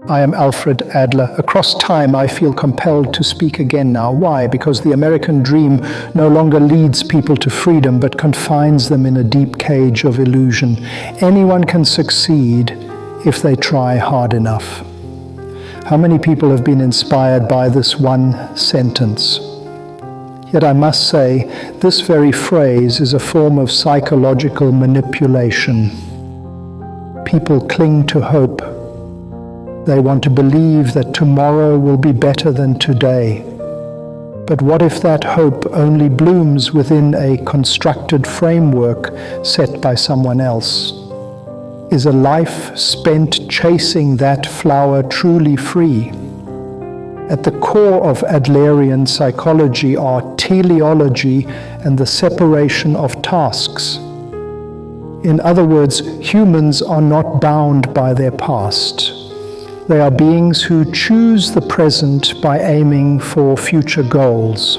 I am Alfred Adler. Across time, I feel compelled to speak again now. Why? Because the American dream no longer leads people to freedom, but confines them in a deep cage of illusion. Anyone can succeed if they try hard enough. How many people have been inspired by this one sentence? Yet I must say, this very phrase is a form of psychological manipulation. People cling to hope. They want to believe that tomorrow will be better than today. But what if that hope only blooms within a constructed framework set by someone else? Is a life spent chasing that flower truly free? At the core of Adlerian psychology are teleology and the separation of tasks. In other words, humans are not bound by their past. They are beings who choose the present by aiming for future goals.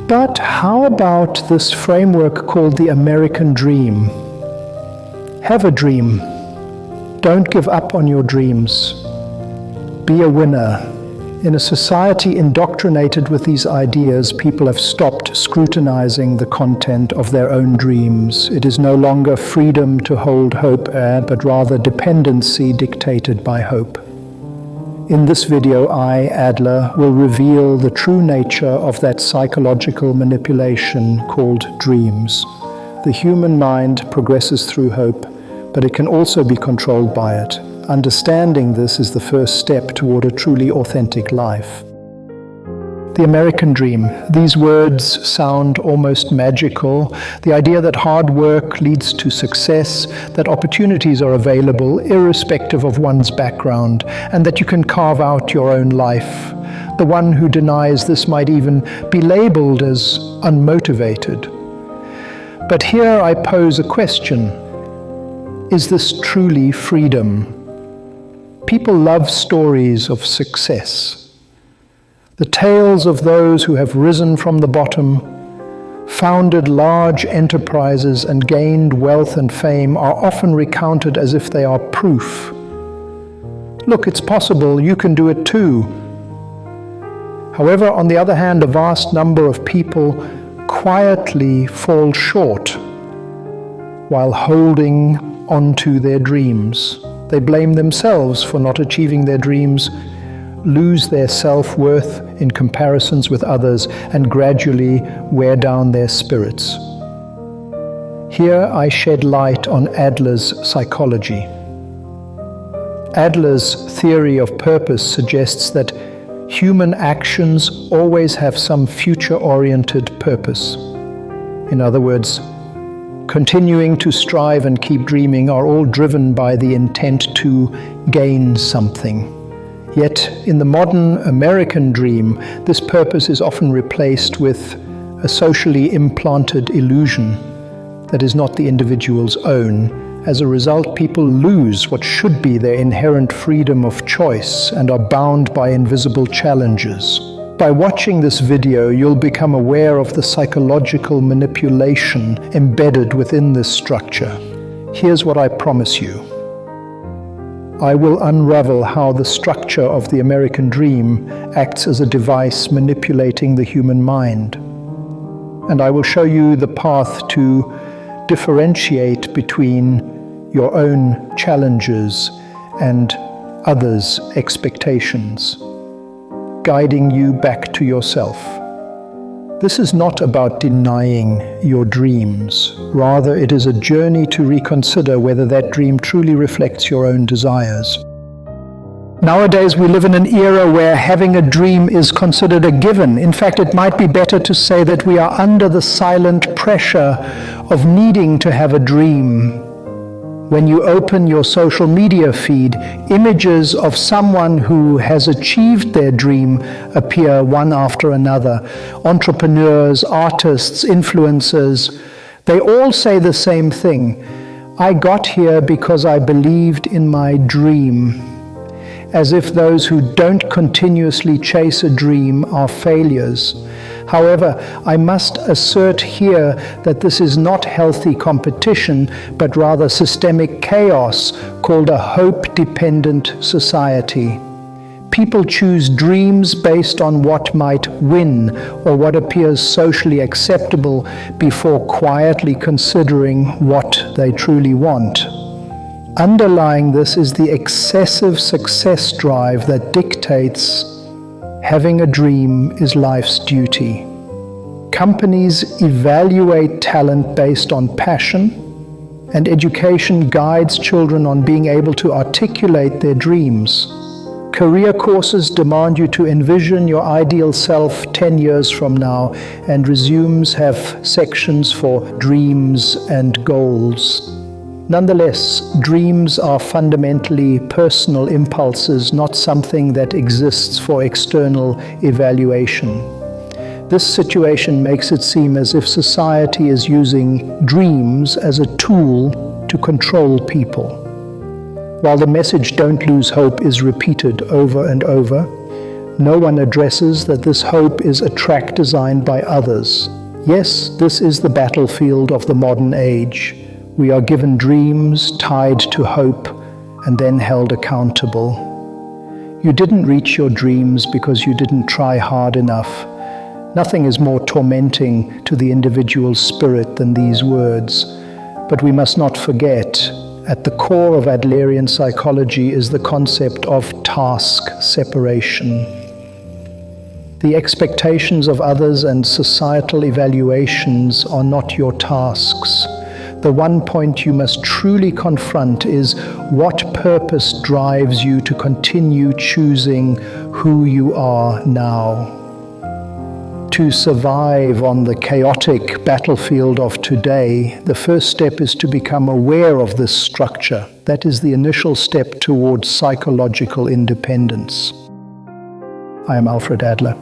But how about this framework called the American dream? Have a dream. Don't give up on your dreams. Be a winner. In a society indoctrinated with these ideas, people have stopped scrutinizing the content of their own dreams. It is no longer freedom to hold hope, but rather dependency dictated by hope. In this video, I, Adler, will reveal the true nature of that psychological manipulation called dreams. The human mind progresses through hope, but it can also be controlled by it. Understanding this is the first step toward a truly authentic life. The American dream. These words sound almost magical. The idea that hard work leads to success, that opportunities are available irrespective of one's background, and that you can carve out your own life. The one who denies this might even be labeled as unmotivated. But here I pose a question. Is this truly freedom? People love stories of success. The tales of those who have risen from the bottom, founded large enterprises and gained wealth and fame are often recounted as if they are proof. Look, it's possible, you can do it too. However, on the other hand, a vast number of people quietly fall short while holding onto their dreams. They blame themselves for not achieving their dreams, lose their self-worth in comparisons with others, and gradually wear down their spirits. Here I shed light on Adler's psychology. Adler's theory of purpose suggests that human actions always have some future-oriented purpose. In other words, continuing to strive and keep dreaming are all driven by the intent to gain something. Yet, in the modern American dream, this purpose is often replaced with a socially implanted illusion that is not the individual's own. As a result, people lose what should be their inherent freedom of choice and are bound by invisible challenges. By watching this video, you'll become aware of the psychological manipulation embedded within this structure. Here's what I promise you. I will unravel how the structure of the American dream acts as a device manipulating the human mind. And I will show you the path to differentiate between your own challenges and others' expectations, guiding you back to yourself. This is not about denying your dreams. Rather, it is a journey to reconsider whether that dream truly reflects your own desires. Nowadays, we live in an era where having a dream is considered a given. In fact, it might be better to say that we are under the silent pressure of needing to have a dream. When you open your social media feed, images of someone who has achieved their dream appear one after another. Entrepreneurs, artists, influencers, they all say the same thing. I got here because I believed in my dream. as if those who don't continuously chase a dream are failures. However, I must assert here that this is not healthy competition, but rather systemic chaos called a hope-dependent society. People choose dreams based on what might win or what appears socially acceptable before quietly considering what they truly want. Underlying this is the excessive success drive that dictates having a dream is life's duty. Companies evaluate talent based on passion, and education guides children on being able to articulate their dreams. Career courses demand you to envision your ideal self 10 years from now, and resumes have sections for dreams and goals. Nonetheless, dreams are fundamentally personal impulses, not something that exists for external evaluation. This situation makes it seem as if society is using dreams as a tool to control people. While the message "don't lose hope" is repeated over and over, no one addresses that this hope is a track designed by others. Yes, this is the battlefield of the modern age. We are given dreams tied to hope and then held accountable. You didn't reach your dreams because you didn't try hard enough. Nothing is more tormenting to the individual spirit than these words. But we must not forget, at the core of Adlerian psychology is the concept of task separation. The expectations of others and societal evaluations are not your tasks. The one point you must truly confront is what purpose drives you to continue choosing who you are now. To survive on the chaotic battlefield of today, the first step is to become aware of this structure. That is the initial step towards psychological independence. I am Alfred Adler.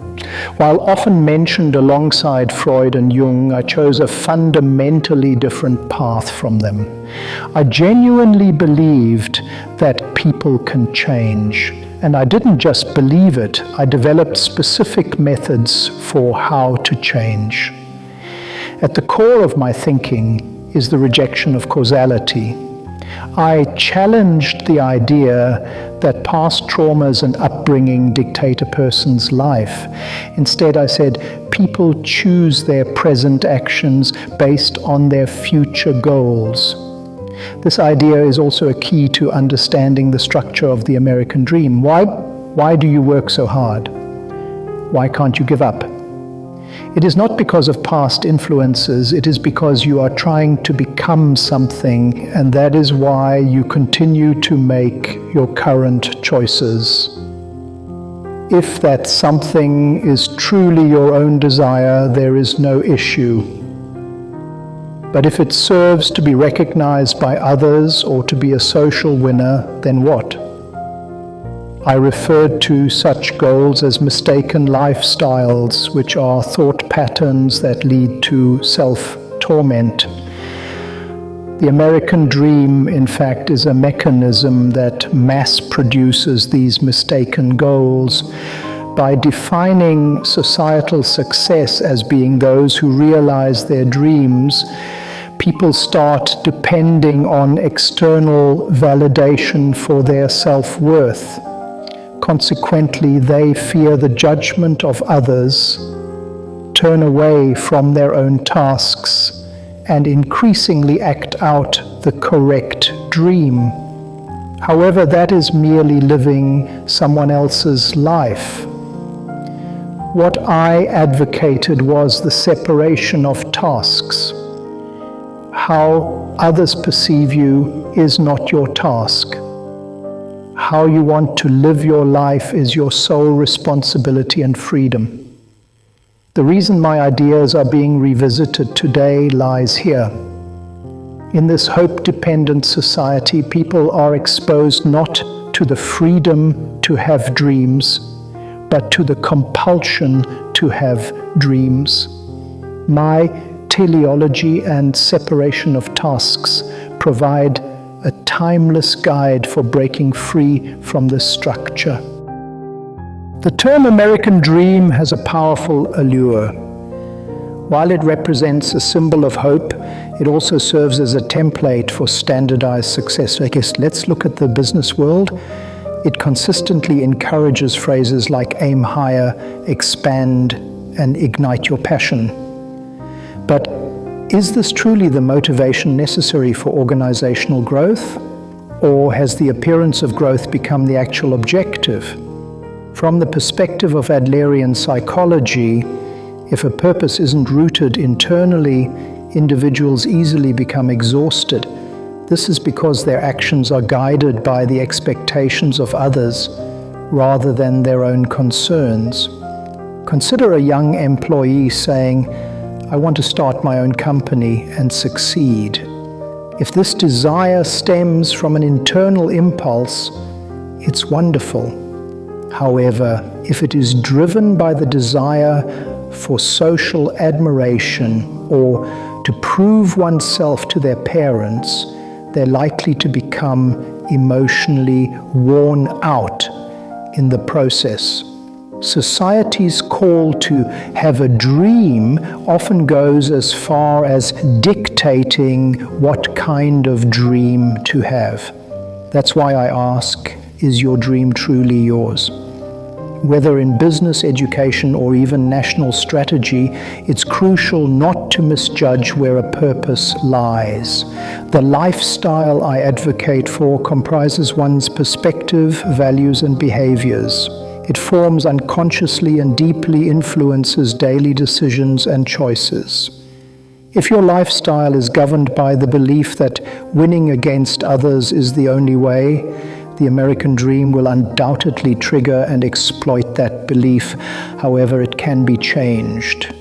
While often mentioned alongside Freud and Jung, I chose a fundamentally different path from them. I genuinely believed that people can change. And I didn't just believe it, I developed specific methods for how to change. At the core of my thinking is the rejection of causality. I challenged the idea that past traumas and upbringing dictate a person's life. Instead, I said, people choose their present actions based on their future goals. This idea is also a key to understanding the structure of the American dream. Why do you work so hard? Why can't you give up? It is not because of past influences, it is because you are trying to become something, and that is why you continue to make your current choices. If that something is truly your own desire, there is no issue. But if it serves to be recognized by others or to be a social winner, then what? I referred to such goals as mistaken lifestyles, which are thought patterns that lead to self-torment. The American dream, in fact, is a mechanism that mass produces these mistaken goals. By defining societal success as being those who realize their dreams, people start depending on external validation for their self-worth. Consequently, they fear the judgment of others, turn away from their own tasks, and increasingly act out the correct dream. However, that is merely living someone else's life. What I advocated was the separation of tasks. How others perceive you is not your task. How you want to live your life is your sole responsibility and freedom. The reason my ideas are being revisited today lies here. In this hope-dependent society, people are exposed not to the freedom to have dreams, but to the compulsion to have dreams. My teleology and separation of tasks provide a timeless guide for breaking free from this structure. The term American dream has a powerful allure. While it represents a symbol of hope, it also serves as a template for standardized success. I guess let's look at the business world. It consistently encourages phrases like aim higher, expand, and ignite your passion. But is this truly the motivation necessary for organizational growth? Or has the appearance of growth become the actual objective? From the perspective of Adlerian psychology, if a purpose isn't rooted internally, individuals easily become exhausted. This is because their actions are guided by the expectations of others rather than their own concerns. Consider a young employee saying, "I want to start my own company and succeed." If this desire stems from an internal impulse, it's wonderful. However, if it is driven by the desire for social admiration or to prove oneself to their parents, they're likely to become emotionally worn out in the process. Society's call to have a dream often goes as far as dictating what kind of dream to have. That's why I ask, is your dream truly yours? Whether in business, education, or even national strategy, it's crucial not to misjudge where a purpose lies. The lifestyle I advocate for comprises one's perspective, values, and behaviors. It forms unconsciously and deeply influences daily decisions and choices. If your lifestyle is governed by the belief that winning against others is the only way, the American dream will undoubtedly trigger and exploit that belief. However, it can be changed.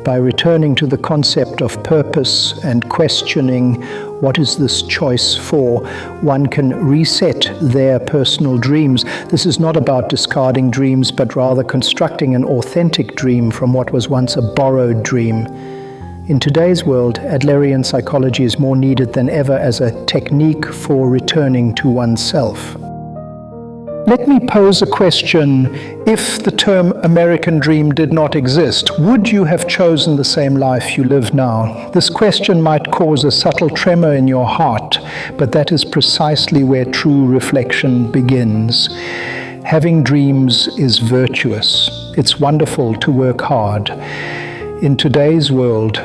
By returning to the concept of purpose and questioning, what is this choice for, one can reset their personal dreams. This is not about discarding dreams, but rather constructing an authentic dream from what was once a borrowed dream. In today's world, Adlerian psychology is more needed than ever as a technique for returning to oneself. Let me pose a question. If the term American dream did not exist, would you have chosen the same life you live now? This question might cause a subtle tremor in your heart, but that is precisely where true reflection begins. Having dreams is virtuous. It's wonderful to work hard. In today's world,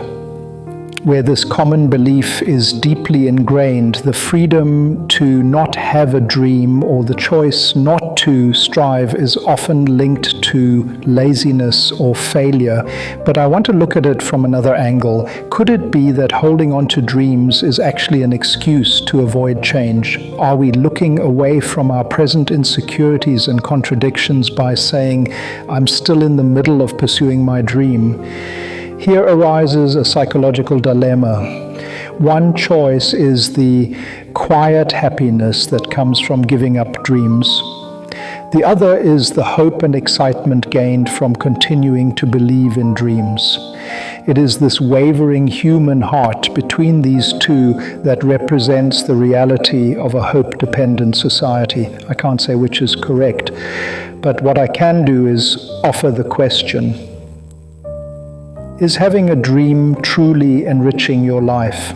where this common belief is deeply ingrained, the freedom to not have a dream or the choice not to strive is often linked to laziness or failure. But I want to look at it from another angle. Could it be that holding on to dreams is actually an excuse to avoid change? Are we looking away from our present insecurities and contradictions by saying, "I'm still in the middle of pursuing my dream"? Here arises a psychological dilemma. One choice is the quiet happiness that comes from giving up dreams. The other is the hope and excitement gained from continuing to believe in dreams. It is this wavering human heart between these two that represents the reality of a hope-dependent society. I can't say which is correct, but what I can do is offer the question. Is having a dream truly enriching your life?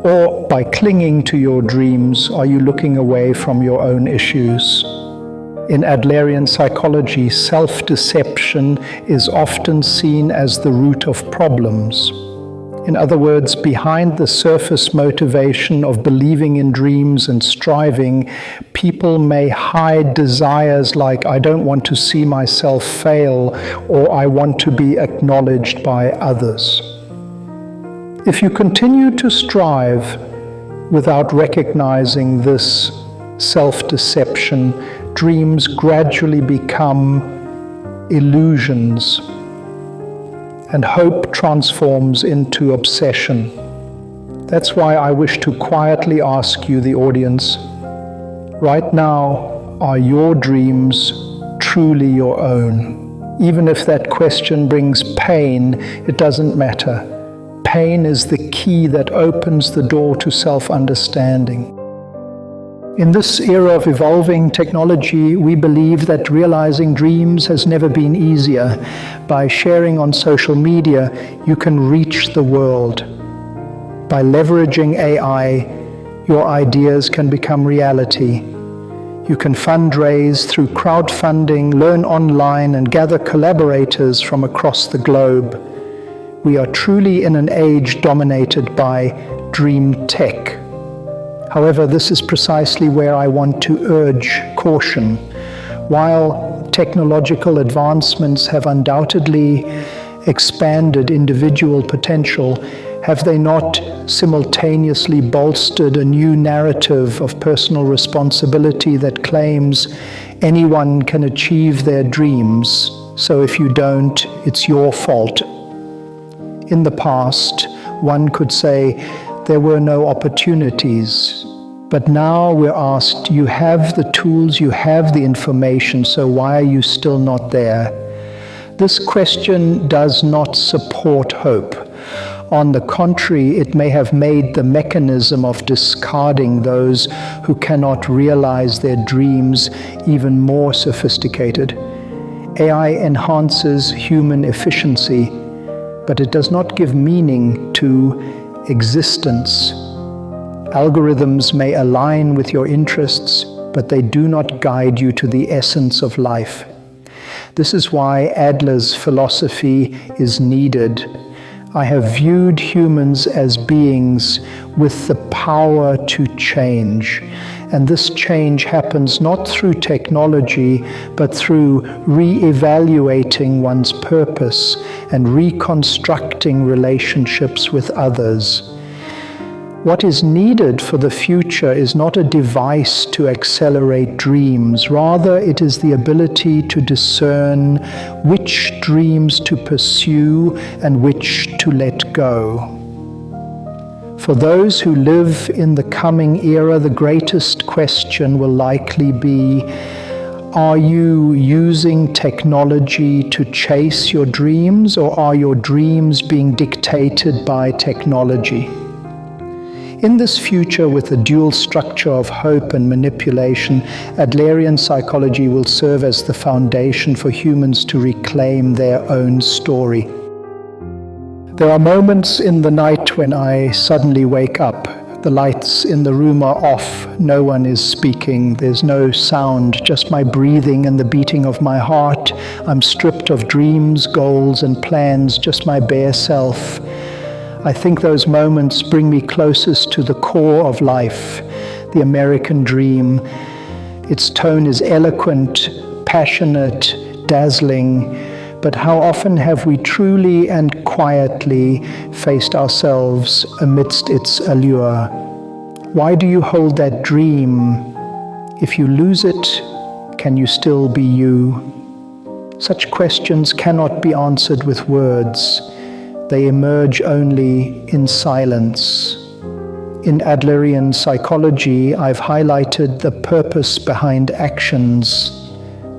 Or by clinging to your dreams, are you looking away from your own issues? In Adlerian psychology, self-deception is often seen as the root of problems. In other words, behind the surface motivation of believing in dreams and striving, people may hide desires like, "I don't want to see myself fail," or "I want to be acknowledged by others." If you continue to strive without recognizing this self-deception, dreams gradually become illusions, and hope transforms into obsession. That's why I wish to quietly ask you, the audience, right now, are your dreams truly your own? Even if that question brings pain, it doesn't matter. pain is the key that opens the door to self-understanding. In this era of evolving technology, we believe that realizing dreams has never been easier. By sharing on social media, you can reach the world. By leveraging AI, your ideas can become reality. You can fundraise through crowdfunding, learn online, and gather collaborators from across the globe. We are truly in an age dominated by dream tech. However, this is precisely where I want to urge caution. While technological advancements have undoubtedly expanded individual potential, have they not simultaneously bolstered a new narrative of personal responsibility that claims anyone can achieve their dreams, so if you don't, it's your fault? In the past, one could say there were no opportunities. But now we're asked, you have the tools, you have the information, so why are you still not there? This question does not support hope. On the contrary, it may have made the mechanism of discarding those who cannot realize their dreams even more sophisticated. AI enhances human efficiency, but it does not give meaning to existence. Algorithms may align with your interests, but they do not guide you to the essence of life. This is why Adler's philosophy is needed. I have viewed humans as beings with the power to change. And this change happens not through technology, but through re-evaluating one's purpose and reconstructing relationships with others. What is needed for the future is not a device to accelerate dreams. Rather, it is the ability to discern which dreams to pursue and which to let go. For those who live in the coming era, the greatest question will likely be, are you using technology to chase your dreams, or are your dreams being dictated by technology? In this future with a dual structure of hope and manipulation, Adlerian psychology will serve as the foundation for humans to reclaim their own story. There are moments in the night when I suddenly wake up. The lights in the room are off, no one is speaking, there's no sound, just my breathing and the beating of my heart. I'm stripped of dreams, goals, and plans, just my bare self. I think those moments bring me closest to the core of life, the American dream. Its tone is eloquent, passionate, dazzling, but how often have we truly and quietly faced ourselves amidst its allure? Why do you hold that dream? If you lose it, can you still be you? Such questions cannot be answered with words. They emerge only in silence. In Adlerian psychology, I've highlighted the purpose behind actions,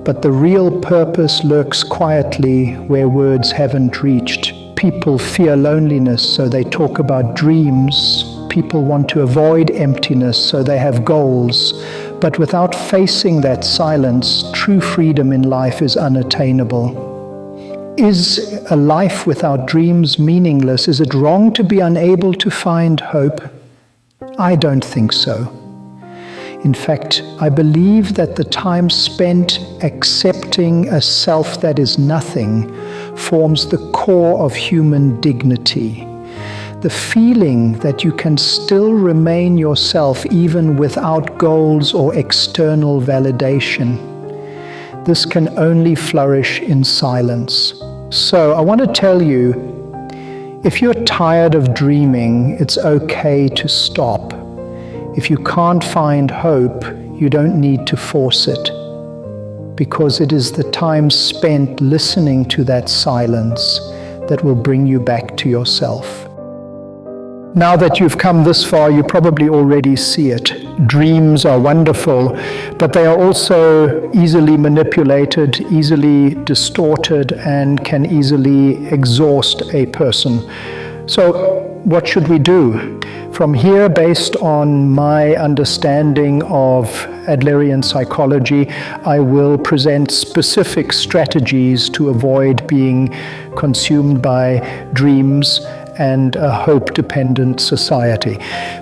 but the real purpose lurks quietly where words haven't reached. People fear loneliness, so they talk about dreams. People want to avoid emptiness, so they have goals. But without facing that silence, true freedom in life is unattainable. Is a life without dreams meaningless? Is it wrong to be unable to find hope? I don't think so. In fact, I believe that the time spent accepting a self that is nothing forms the core of human dignity. The feeling that you can still remain yourself even without goals or external validation. This can only flourish in silence. So I want to tell you, if you're tired of dreaming, it's okay to stop. If you can't find hope, you don't need to force it, because it is the time spent listening to that silence that will bring you back to yourself. Now that you've come this far, you probably already see it. Dreams are wonderful, but they are also easily manipulated, easily distorted, and can easily exhaust a person. So what should we do? From here, based on my understanding of Adlerian psychology, I will present specific strategies to avoid being consumed by dreams and a hope-dependent society.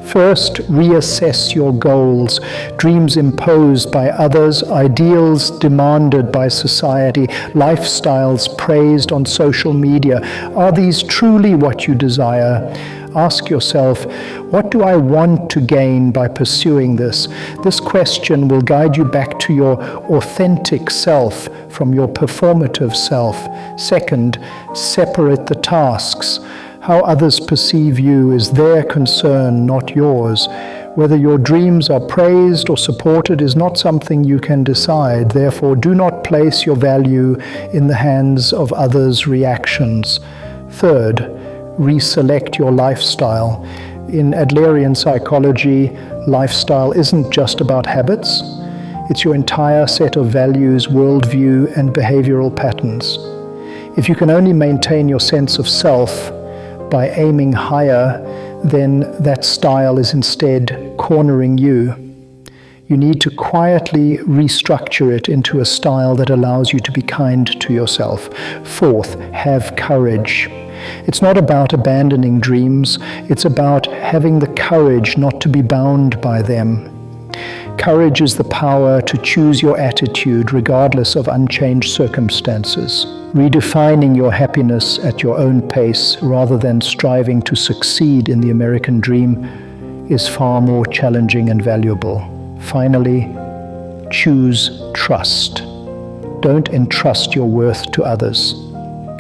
First, reassess your goals. Dreams imposed by others, ideals demanded by society, lifestyles praised on social media. Are these truly what you desire? Ask yourself, what do I want to gain by pursuing this? This question will guide you back to your authentic self from your performative self. Second, separate the tasks. How others perceive you is their concern, not yours. Whether your dreams are praised or supported is not something you can decide. Therefore, do not place your value in the hands of others' reactions. Third, reselect your lifestyle. In Adlerian psychology, lifestyle isn't just about habits. It's your entire set of values, worldview, and behavioral patterns. If you can only maintain your sense of self by aiming higher, then that style is instead cornering you. You need to quietly restructure it into a style that allows you to be kind to yourself. Fourth, have courage. It's not about abandoning dreams, it's about having the courage not to be bound by them. Courage is the power to choose your attitude regardless of unchanged circumstances, redefining your happiness at your own pace rather than striving to succeed in the American dream is far more challenging and valuable. Finally, choose trust. Don't entrust your worth to others.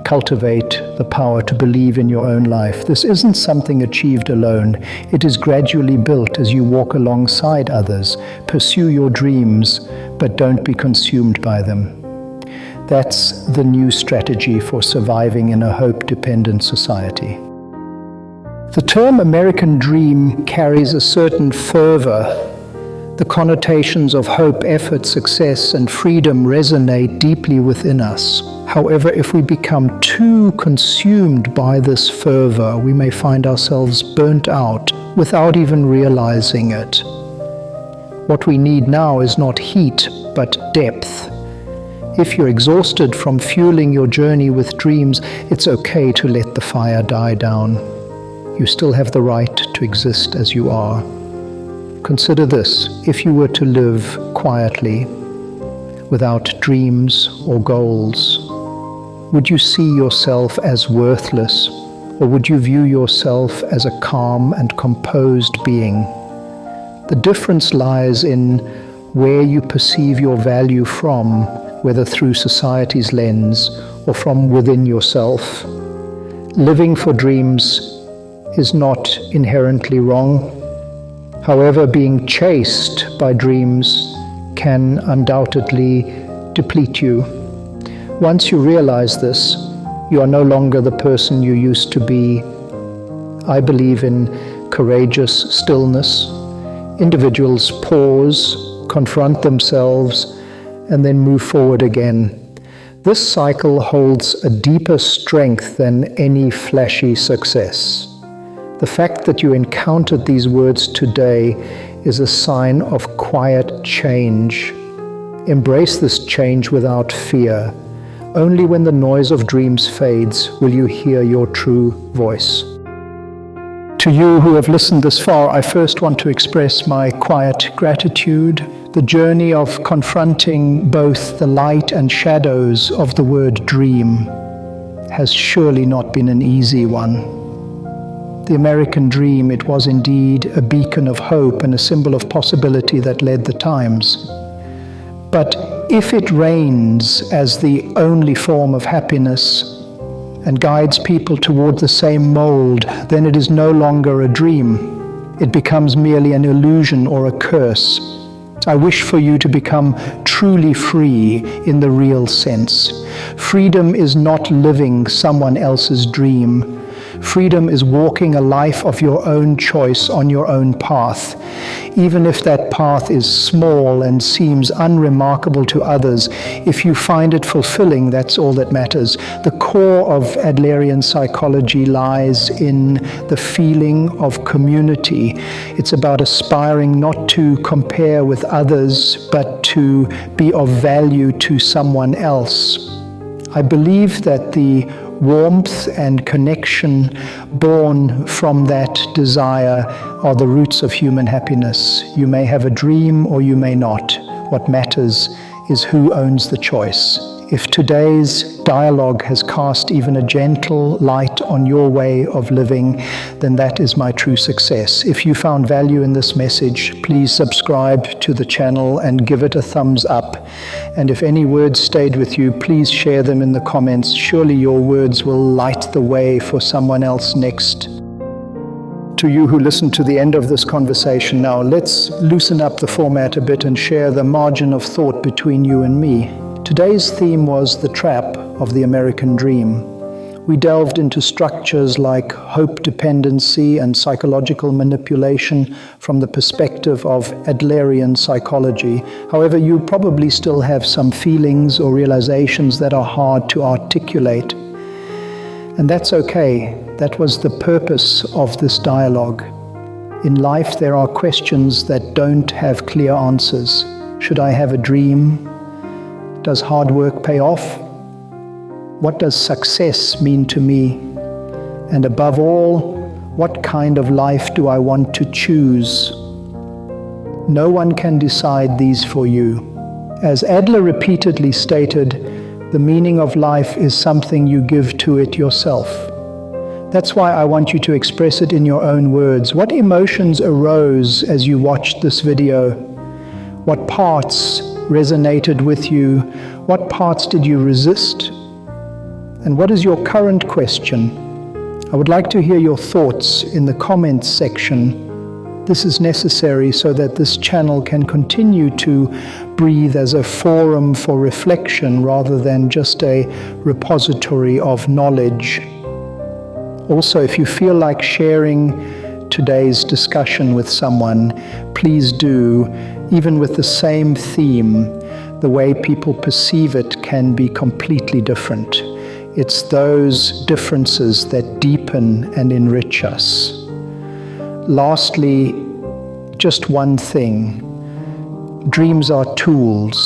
Cultivate the power to believe in your own life. This isn't something achieved alone. It is gradually built as you walk alongside others. Pursue your dreams, but don't be consumed by them. That's the new strategy for surviving in a hope-dependent society. The term American dream carries a certain fervor. The connotations of hope, effort, success, and freedom resonate deeply within us. However, if we become too consumed by this fervor, we may find ourselves burnt out without even realizing it. What we need now is not heat, but depth. If you're exhausted from fueling your journey with dreams, it's okay to let the fire die down. You still have the right to exist as you are. Consider this: if you were to live quietly, without dreams or goals, would you see yourself as worthless, or would you view yourself as a calm and composed being? The difference lies in where you perceive your value from, whether through society's lens or from within yourself. Living for dreams is not inherently wrong. However, being chased by dreams can undoubtedly deplete you. Once you realize this, you are no longer the person you used to be. I believe in courageous stillness. Individuals pause, confront themselves, and then move forward again. This cycle holds a deeper strength than any flashy success. The fact that you encountered these words today is a sign of quiet change. Embrace this change without fear. Only when the noise of dreams fades will you hear your true voice. To you who have listened this far, I first want to express my quiet gratitude. The journey of confronting both the light and shadows of the word dream has surely not been an easy one. The American dream, it was indeed a beacon of hope and a symbol of possibility that led the times. But if it reigns as the only form of happiness and guides people toward the same mold, then it is no longer a dream. It becomes merely an illusion or a curse. I wish for you to become truly free in the real sense. Freedom is not living someone else's dream. Freedom is walking a life of your own choice on your own path. Even if that path is small and seems unremarkable to others, if you find it fulfilling, that's all that matters. The core of Adlerian psychology lies in the feeling of community. It's about aspiring not to compare with others, but to be of value to someone else. I believe that the warmth and connection born from that desire are the roots of human happiness. You may have a dream or you may not. What matters is who owns the choice. If today's dialogue has cast even a gentle light on your way of living, then that is my true success. If you found value in this message, please subscribe to the channel and give it a thumbs up. And if any words stayed with you, please share them in the comments. Surely your words will light the way for someone else next. To you who listened to the end of this conversation now, let's loosen up the format a bit and share the margin of thought between you and me. Today's theme was the trap of the American dream. We delved into structures like hope dependency and psychological manipulation from the perspective of Adlerian psychology. However, you probably still have some feelings or realizations that are hard to articulate. And that's okay. That was the purpose of this dialogue. In life, there are questions that don't have clear answers. Should I have a dream? Does hard work pay off? What does success mean to me? And above all, what kind of life do I want to choose? No one can decide these for you. As Adler repeatedly stated, the meaning of life is something you give to it yourself. That's why I want you to express it in your own words. What emotions arose as you watched this video? What parts resonated with you? What parts did you resist? And what is your current question? I would like to hear your thoughts in the comments section. This is necessary so that this channel can continue to breathe as a forum for reflection rather than just a repository of knowledge. Also, if you feel like sharing today's discussion with someone, please do. Even with the same theme, the way people perceive it can be completely different. It's those differences that deepen and enrich us. Lastly, just one thing. Dreams are tools.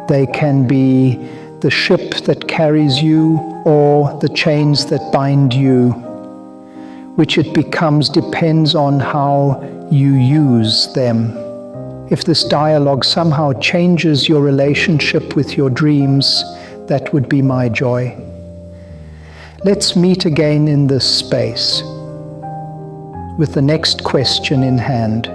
They can be the ship that carries you or the chains that bind you. Which it becomes depends on how you use them. If this dialogue somehow changes your relationship with your dreams, that would be my joy. Let's meet again in this space with the next question in hand.